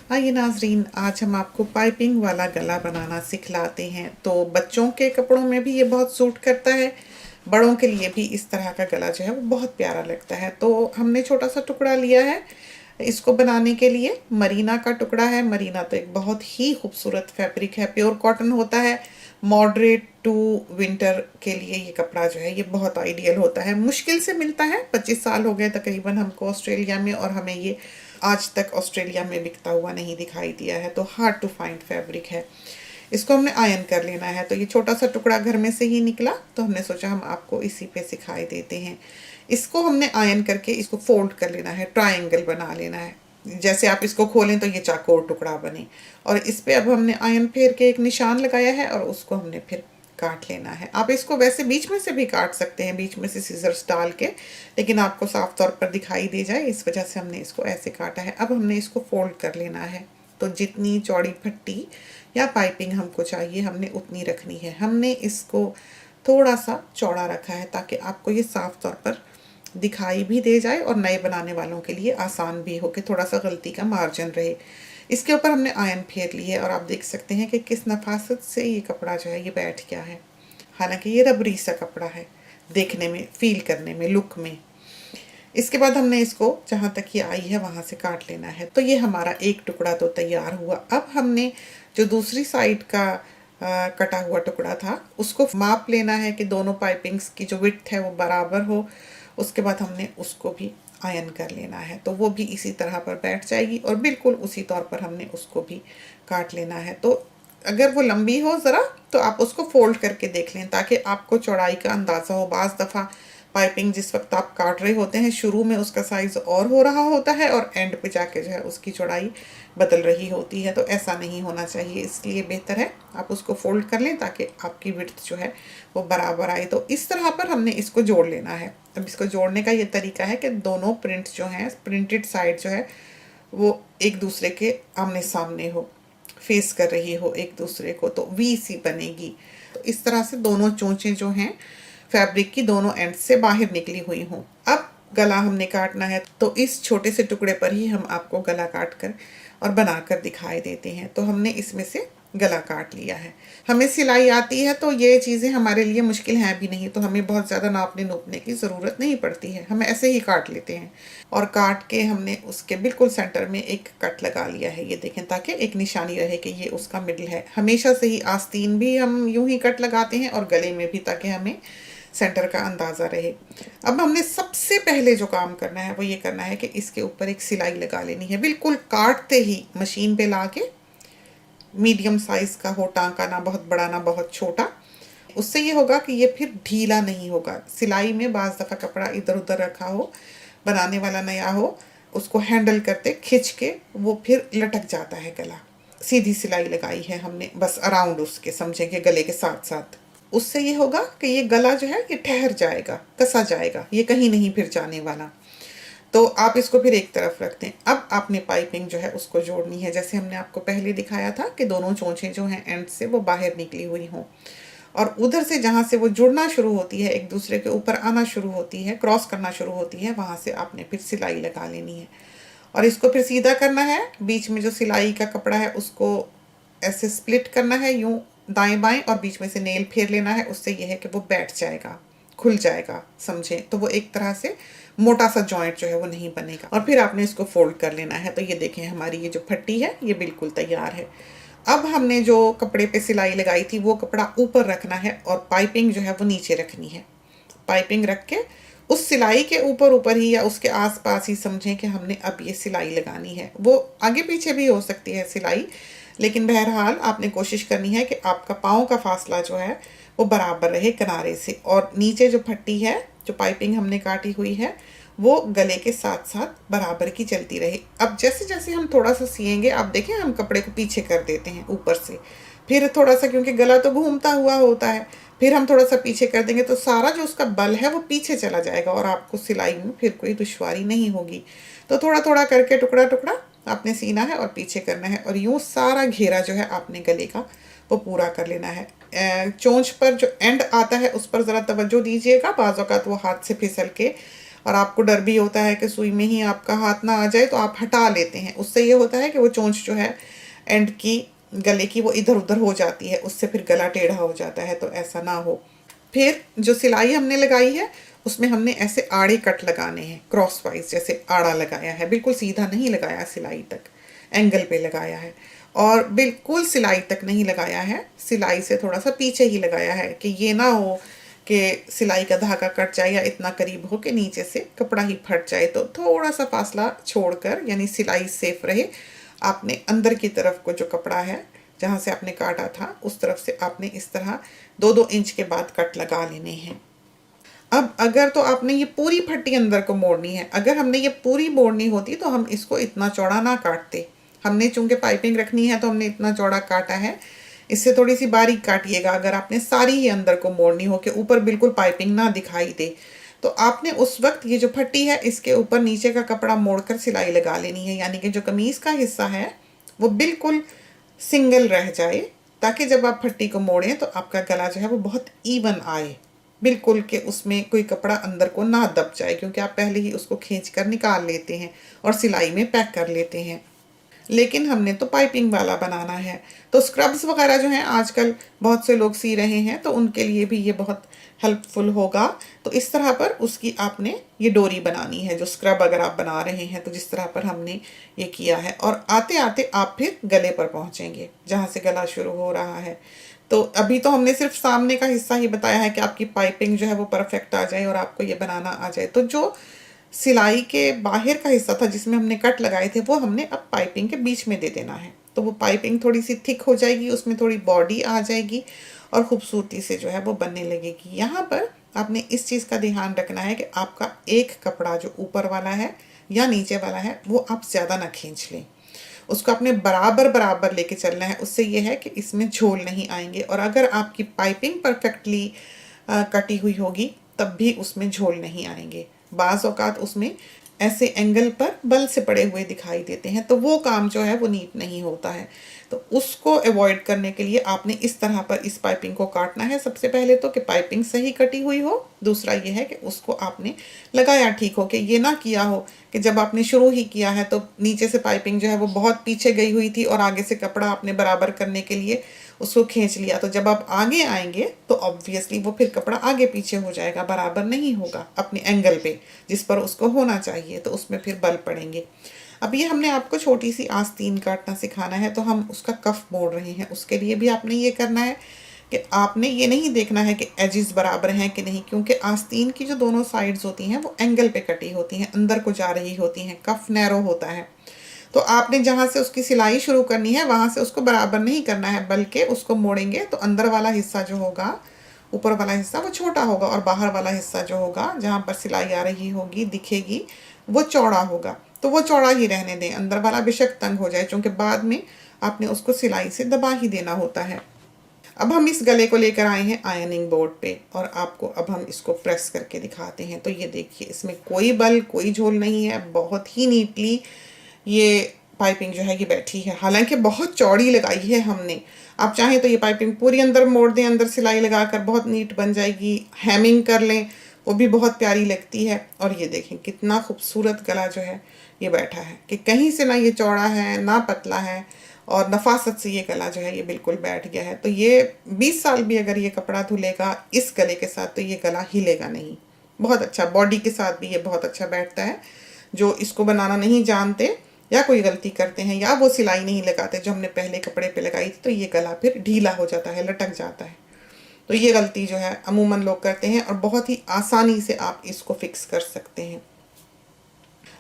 आइए नाज़रीन, आज हम आपको पाइपिंग वाला गला बनाना सिखलाते हैं। तो बच्चों के कपड़ों में भी ये बहुत सूट करता है, बड़ों के लिए भी इस तरह का गला जो है वो बहुत प्यारा लगता है। तो हमने छोटा सा टुकड़ा लिया है इसको बनाने के लिए। मरीना का टुकड़ा है। मरीना तो एक बहुत ही खूबसूरत फैब्रिक है, प्योर कॉटन होता है। मॉडरेट टू विंटर के लिए ये कपड़ा जो है ये बहुत आइडियल होता है। मुश्किल से मिलता है, 25 साल हो गए तकरीबन हमको ऑस्ट्रेलिया में, और हमें ये आज तक ऑस्ट्रेलिया में बिकता हुआ नहीं दिखाई दिया है। तो हार्ड टू फाइंड फैब्रिक है। इसको हमने आयन कर लेना है। तो ये छोटा सा टुकड़ा घर में से ही निकला, तो हमने सोचा हम आपको इसी पे सिखाई देते हैं। इसको हमने आयन करके इसको फोल्ड कर लेना है, ट्रायंगल बना लेना है। जैसे आप इसको खोलें तो ये चाकोर टुकड़ा बने, और इस पे अब हमने आयन फेर के एक निशान लगाया है और उसको हमने फिर काट लेना है। आप इसको वैसे बीच में से भी काट सकते हैं, बीच में से सीजर्स डाल के, लेकिन आपको साफ तौर पर दिखाई दे जाए इस वजह से हमने इसको ऐसे काटा है। अब हमने इसको फोल्ड कर लेना है। तो जितनी चौड़ी पट्टी या पाइपिंग हमको चाहिए हमने उतनी रखनी है। हमने इसको थोड़ा सा चौड़ा रखा है ताकि आपको ये साफ तौर पर दिखाई भी दे जाए और नए बनाने वालों के लिए आसान भी हो कि थोड़ा सा गलती का मार्जिन रहे। इसके ऊपर हमने आयन फेर ली है और आप देख सकते हैं कि किस नफासत से ये कपड़ा जो है ये बैठ गया है। हालांकि ये रबरी सा कपड़ा है देखने में, फील करने में, लुक में। इसके बाद हमने इसको जहाँ तक ये आई है वहाँ से काट लेना है। तो ये हमारा एक टुकड़ा तो तैयार हुआ। अब हमने जो दूसरी साइड का कटा हुआ टुकड़ा था उसको माप लेना है कि दोनों पाइपिंग्स की जो विड्थ है वो बराबर हो। उसके बाद हमने उसको भी आयन कर लेना है, तो वो भी इसी तरह पर बैठ जाएगी और बिल्कुल उसी तौर पर हमने उसको भी काट लेना है। तो अगर वो लंबी हो ज़रा तो आप उसको फोल्ड करके देख लें ताकि आपको चौड़ाई का अंदाज़ा हो। बाज़ दफ़ा पाइपिंग जिस वक्त आप काट रहे होते हैं शुरू में उसका साइज़ और हो रहा होता है और एंड पे जाके जो है उसकी चौड़ाई बदल रही होती है, तो ऐसा नहीं होना चाहिए। इसलिए बेहतर है आप उसको फोल्ड कर लें ताकि आपकी विड्थ जो है वो बराबर आए। तो इस तरह पर हमने इसको जोड़ लेना है। अब इसको जोड़ने का ये तरीका है कि दोनों प्रिंट जो हैं, प्रिंटेड साइड जो है वो एक दूसरे के आमने सामने हो, फेस कर रही हो एक दूसरे को, तो वी सी बनेगी। तो इस तरह से दोनों चोंचें जो हैं फैब्रिक की दोनों एंड से बाहर निकली हुई हों। अब गला हमने काटना है, तो इस छोटे से टुकड़े पर ही हम आपको गला काट कर और बनाकर दिखाई देते हैं। तो हमने इसमें से गला काट लिया है। हमें सिलाई आती है तो ये चीज़ें हमारे लिए मुश्किल हैं भी नहीं, तो हमें बहुत ज़्यादा नापने नोपने की ज़रूरत नहीं पड़ती है। हम ऐसे ही काट लेते हैं और काट के हमने उसके बिल्कुल सेंटर में एक कट लगा लिया है, ये देखें, ताकि एक निशानी रहे कि ये उसका मिडल है। हमेशा से ही आस्तीन भी हम यूं ही कट लगाते हैं और गले में भी, ताकि हमें सेंटर का अंदाज़ा रहे। अब हमने सबसे पहले जो काम करना है वो ये करना है कि इसके ऊपर एक सिलाई लगा लेनी है। बिल्कुल काटते ही मशीन पे ला के, मीडियम साइज़ का हो टांका, ना बहुत बड़ा ना बहुत छोटा। उससे ये होगा कि ये फिर ढीला नहीं होगा। सिलाई में बाज़ दफ़ा कपड़ा इधर उधर रखा हो, बनाने वाला नया हो, उसको हैंडल करते खिंच के वो फिर लटक जाता है गला। सीधी सिलाई लगाई है हमने बस अराउंड उसके, समझेंगे गले के साथ साथ। उससे ये होगा कि ये गला जो है ये ठहर जाएगा, कसा जाएगा, ये कहीं नहीं फिर जाने वाला। तो आप इसको फिर एक तरफ रख दें। अब आपने पाइपिंग जो है उसको जोड़नी है, जैसे हमने आपको पहले दिखाया था कि दोनों चोंचें जो हैं एंड से वो बाहर निकली हुई हों, और उधर से जहाँ से वो जुड़ना शुरू होती है, एक दूसरे के ऊपर आना शुरू होती है, क्रॉस करना शुरू होती है, वहाँ से आपने फिर सिलाई लगा लेनी है और इसको फिर सीधा करना है। बीच में जो सिलाई का कपड़ा है उसको ऐसे स्प्लिट करना है यूं दाएं बाएं, और बीच में से नेल फेर लेना है। उससे यह है कि वो बैठ जाएगा, खुल जाएगा, समझे। तो वो एक तरह से मोटा सा जॉइंट जो है वो नहीं बनेगा। और फिर आपने इसको फोल्ड कर लेना है। तो ये देखें हमारी ये जो फट्टी है ये बिल्कुल तैयार है। अब हमने जो कपड़े पे सिलाई लगाई थी वो कपड़ा ऊपर रखना है और पाइपिंग जो है वो नीचे रखनी है। पाइपिंग रख के उस सिलाई के ऊपर ऊपर ही या उसके आसपास ही समझें कि हमने अब ये सिलाई लगानी है। वो आगे पीछे भी हो सकती है सिलाई, लेकिन बहरहाल आपने कोशिश करनी है कि आपका पाँव का फासला जो है वो बराबर रहे किनारे से, और नीचे जो फट्टी है, जो पाइपिंग हमने काटी हुई है, वो गले के साथ साथ बराबर की चलती रहे। अब जैसे जैसे हम थोड़ा सा सिएंगे, आप देखें हम कपड़े को पीछे कर देते हैं ऊपर से, फिर थोड़ा सा, क्योंकि गला तो घूमता हुआ होता है, फिर हम थोड़ा सा पीछे कर देंगे तो सारा जो उसका बल है वो पीछे चला जाएगा और आपको सिलाई में फिर कोई दुश्वारी नहीं होगी। तो थोड़ा थोड़ा करके टुकड़ा टुकड़ा आपने सीना है और पीछे करना है, और यूँ सारा घेरा जो है आपने गले का वो पूरा कर लेना है। चोंच पर जो एंड आता है उस पर ज़रा तवज्जो दीजिएगा, बाज़ औक़ात वो हाथ से फिसल के और आपको डर भी होता है कि सुई में ही आपका हाथ ना आ जाए, तो आप हटा लेते हैं। उससे ये होता है कि वो चोंच जो है एंड की गले की वो इधर उधर हो जाती है, उससे फिर गला टेढ़ा हो जाता है, तो ऐसा ना हो। फिर जो सिलाई हमने लगाई है उसमें हमने ऐसे आड़े कट लगाने हैं, क्रॉस वाइज जैसे आड़ा लगाया है, बिल्कुल सीधा नहीं लगाया सिलाई तक, एंगल पे लगाया है। और बिल्कुल सिलाई तक नहीं लगाया है, सिलाई से थोड़ा सा पीछे ही लगाया है कि ये ना हो कि सिलाई का धागा कट जाए या इतना करीब हो कि नीचे से कपड़ा ही फट जाए। तो थोड़ा सा फासला छोड़कर, यानी सिलाई सेफ रहे, आपने अंदर की तरफ को जो कपड़ा है जहाँ से आपने काटा था उस तरफ से आपने इस तरह 2-2 इंच के बाद कट लगा लेने हैं। अब अगर तो आपने ये पूरी फट्टी अंदर को मोड़नी है, अगर हमने ये पूरी मोड़नी होती तो हम इसको इतना चौड़ा ना काटते। हमने चूंकि पाइपिंग रखनी है तो हमने इतना चौड़ा काटा है, इससे थोड़ी सी बारीक काटिएगा अगर आपने सारी ही अंदर को मोड़नी हो कि ऊपर बिल्कुल पाइपिंग ना दिखाई दे। तो आपने उस वक्त ये जो फट्टी है इसके ऊपर नीचे का कपड़ा मोड़कर सिलाई लगा लेनी है, यानी कि जो कमीज का हिस्सा है वो बिल्कुल सिंगल रह जाए, ताकि जब आप फट्टी को मोड़ें तो आपका गला जो है वो बहुत इवन आए, बिल्कुल कि उसमें कोई कपड़ा अंदर को ना दब जाए, क्योंकि आप पहले ही उसको खींच कर निकाल लेते हैं और सिलाई में पैक कर लेते हैं। लेकिन हमने तो पाइपिंग वाला बनाना है। तो स्क्रब्स वगैरह जो हैं आजकल बहुत से लोग सी रहे हैं, तो उनके लिए भी ये बहुत हेल्पफुल होगा। तो इस तरह पर उसकी आपने ये डोरी बनानी है, जो स्क्रब अगर आप बना रहे हैं तो जिस तरह पर हमने ये किया है। और आते आते आप फिर गले पर पहुंचेंगे जहाँ से गला शुरू हो रहा है। तो अभी तो हमने सिर्फ सामने का हिस्सा ही बताया है कि आपकी पाइपिंग जो है वो परफेक्ट आ जाए और आपको ये बनाना आ जाए। तो जो सिलाई के बाहर का हिस्सा था जिसमें हमने कट लगाए थे, वो हमने अब पाइपिंग के बीच में दे देना है। तो वो पाइपिंग थोड़ी सी थिक हो जाएगी, उसमें थोड़ी बॉडी आ जाएगी और खूबसूरती से जो है वो बनने लगेगी। यहाँ पर आपने इस चीज़ का ध्यान रखना है कि आपका एक कपड़ा जो ऊपर वाला है या नीचे वाला है वो आप ज़्यादा ना खींच लें, उसको आपने बराबर बराबर लेके चलना है। उससे ये है कि इसमें झोल नहीं आएंगे, और अगर आपकी पाइपिंग परफेक्टली कटी हुई होगी तब भी उसमें झोल नहीं आएंगे। बाज़ औक़ात उसमें ऐसे एंगल पर बल से पड़े हुए दिखाई देते हैं, तो वो काम जो है वो नीट नहीं होता है। तो उसको अवॉइड करने के लिए आपने इस तरह पर इस पाइपिंग को काटना है। सबसे पहले तो कि पाइपिंग सही कटी हुई हो, दूसरा ये है कि उसको आपने लगाया ठीक हो, कि ये ना किया हो कि जब आपने शुरू ही किया है तो नीचे से पाइपिंग जो है वो बहुत पीछे गई हुई थी और आगे से कपड़ा आपने बराबर करने के लिए उसको खींच लिया। तो जब आप आगे आएंगे तो ऑब्वियसली वो फिर कपड़ा आगे पीछे हो जाएगा, बराबर नहीं होगा अपने एंगल पे जिस पर उसको होना चाहिए, तो उसमें फिर बल पड़ेंगे। अब ये हमने आपको छोटी सी आस्तीन काटना सिखाना है, तो हम उसका कफ मोड़ रहे हैं। उसके लिए भी आपने ये करना है कि आपने ये नहीं देखना है कि एजेस बराबर हैं कि नहीं, क्योंकि आस्तीन की जो दोनों साइड्स होती हैं वो एंगल पे कटी होती हैं, अंदर को जा रही होती हैं, कफ नैरो होता है। तो आपने जहाँ से उसकी सिलाई शुरू करनी है वहाँ से उसको बराबर नहीं करना है, बल्कि उसको मोड़ेंगे तो अंदर वाला हिस्सा जो होगा, ऊपर वाला हिस्सा वो छोटा होगा, और बाहर वाला हिस्सा जो होगा जहाँ पर सिलाई आ रही होगी दिखेगी वो चौड़ा होगा। तो वो चौड़ा ही रहने दें, अंदर वाला बेशक तंग हो जाए, क्योंकि बाद में आपने उसको सिलाई से दबा ही देना होता है। अब हम इस गले को लेकर आए हैं आयरनिंग बोर्ड पे, और आपको अब हम इसको प्रेस करके दिखाते हैं। तो ये देखिए, इसमें कोई बल कोई झोल नहीं है, बहुत ही नीटली ये पाइपिंग जो है ये बैठी है। हालांकि बहुत चौड़ी लगाई है हमने, आप चाहें तो ये पाइपिंग पूरी अंदर मोड़ दें, अंदर सिलाई लगाकर बहुत नीट बन जाएगी। हैमिंग कर लें, वो भी बहुत प्यारी लगती है। और ये देखें कितना खूबसूरत गला जो है ये बैठा है, कि कहीं से ना ये चौड़ा है ना पतला है, और नफासत से ये गला जो है ये बिल्कुल बैठ गया है। तो ये 20 साल भी अगर ये कपड़ा धुलेगा इस गले के साथ तो ये गला हिलेगा नहीं। बहुत अच्छा, बॉडी के साथ भी ये बहुत अच्छा बैठता है। जो इसको बनाना नहीं जानते या कोई गलती करते हैं या वो सिलाई नहीं लगाते जो हमने पहले कपड़े पे लगाई थी, तो ये गला फिर ढीला हो जाता है, लटक जाता है। तो ये गलती जो है अमूमन लोग करते हैं, और बहुत ही आसानी से आप इसको फिक्स कर सकते हैं।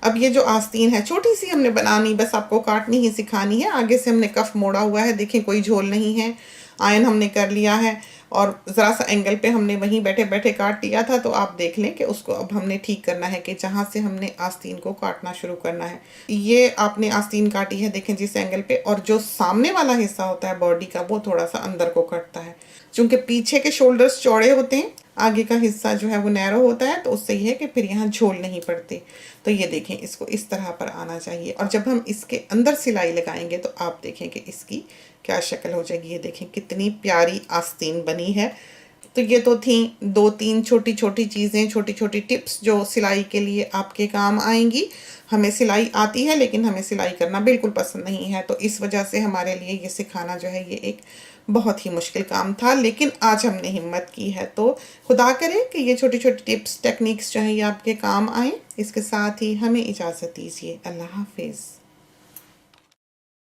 अब ये जो आस्तीन है छोटी सी हमने बनानी, बस आपको काटनी ही सिखानी है। आगे से हमने कफ मोड़ा हुआ है, देखें कोई झोल नहीं है, आयन हमने कर लिया है, और ज़रा सा एंगल पे हमने वहीं बैठे बैठे काट लिया था। तो आप देख लें कि उसको अब हमने ठीक करना है कि जहाँ से हमने आस्तीन को काटना शुरू करना है। ये आपने आस्तीन काटी है, देखें जिस एंगल पे, और जो सामने वाला हिस्सा होता है बॉडी का वो थोड़ा सा अंदर को कटता है। चूँकि पीछे के शोल्डर्स चौड़े होते हैं, आगे का हिस्सा जो है वो नैरो होता है, तो उससे ये है कि फिर यहाँ झोल नहीं पड़ते। तो ये देखें, इसको इस तरह पर आना चाहिए, और जब हम इसके अंदर सिलाई लगाएंगे तो आप देखें कि इसकी क्या शक्ल हो जाएगी। ये देखें कितनी प्यारी आस्तीन बनी है, तो ये तो थी 2-3 छोटी-छोटी चीज़ें, छोटी-छोटी टिप्स जो सिलाई के लिए आपके काम आएँगी। हमें सिलाई आती है लेकिन हमें सिलाई करना बिल्कुल पसंद नहीं है, तो इस वजह से हमारे लिए ये सिखाना जो है ये एक बहुत ही मुश्किल काम था, लेकिन आज हमने हिम्मत की है। तो खुदा करे कि ये छोटी-छोटी टिप्स, टेक्निक्स जो हैं ये आपके काम आएँ। इसके साथ ही हमें इजाज़त दीजिए। अल्लाह हाफ़िज़।